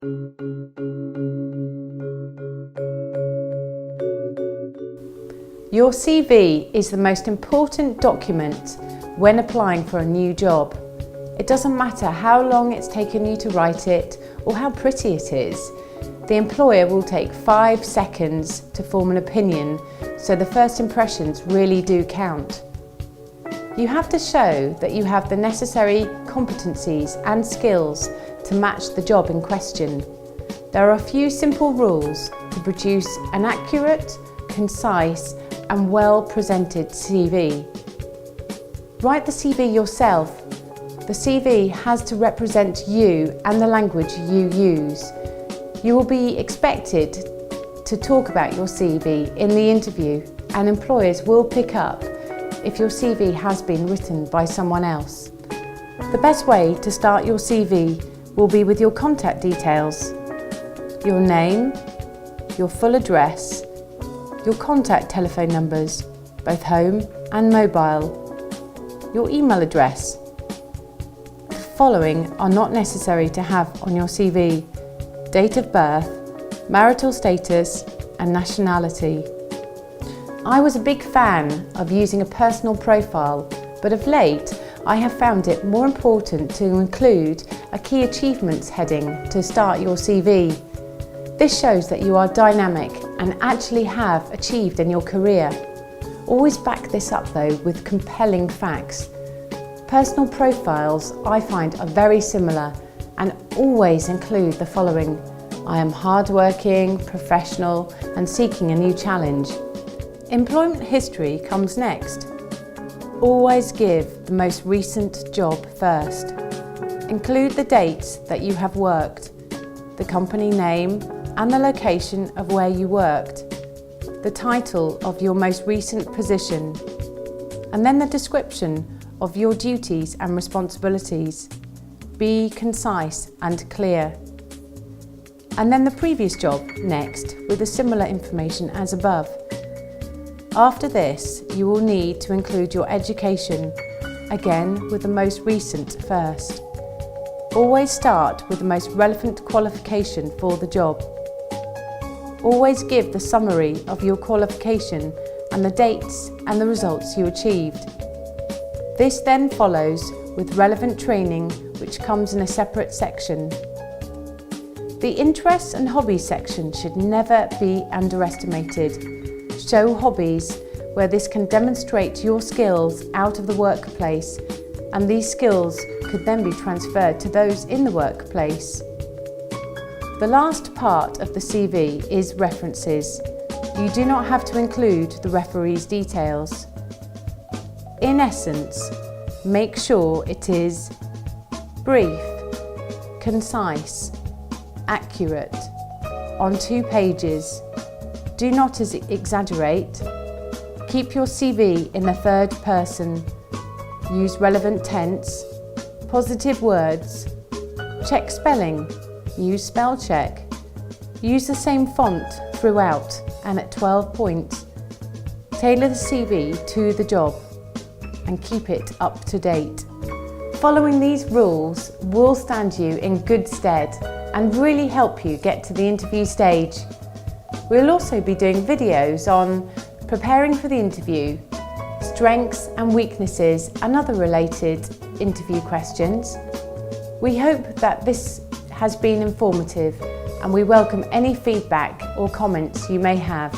Your CV is the most important document when applying for a new job. It doesn't matter how long it's taken you to write it or how pretty it is. The employer will take 5 seconds to form an opinion, so the first impressions really do count. You have to show that you have the necessary competencies and skills to match the job in question. There are a few simple rules to produce an accurate, concise and well-presented CV. Write the CV yourself. The CV has to represent you and the language you use. You will be expected to talk about your CV in the interview, and employers will pick up if your CV has been written by someone else. The best way to start your CV will be with your contact details. Your name, your full address, your contact telephone numbers, both home and mobile, your email address. The following are not necessary to have on your CV: date of birth, marital status and nationality. I was a big fan of using a personal profile, but of late I have found it more important to include a key achievements heading to start your CV. This shows that you are dynamic and actually have achieved in your career. Always back this up though with compelling facts. Personal profiles I find are very similar and always include the following: I am hardworking, professional and seeking a new challenge. Employment history comes next. Always give the most recent job first. Include the dates that you have worked, the company name and the location of where you worked, the title of your most recent position, and then the description of your duties and responsibilities. Be concise and clear. And then the previous job next with the similar information as above. After this, you will need to include your education, again with the most recent first. Always start with the most relevant qualification for the job. Always give the summary of your qualification and the dates and the results you achieved. This then follows with relevant training, which comes in a separate section. The interests and hobbies section should never be underestimated. Show hobbies where this can demonstrate your skills out of the workplace, and these skills could then be transferred to those in the workplace. The last part of the CV is references. You do not have to include the referee's details. In essence, make sure it is brief, concise, accurate, on 2 pages. Do not exaggerate. Keep your CV in the third person. Use relevant tense, positive words, check spelling, use spell check. Use the same font throughout and at 12 points. Tailor the CV to the job and keep it up to date. Following these rules will stand you in good stead and really help you get to the interview stage. We'll also be doing videos on preparing for the interview, strengths and weaknesses and other related interview questions. We hope that this has been informative and we welcome any feedback or comments you may have.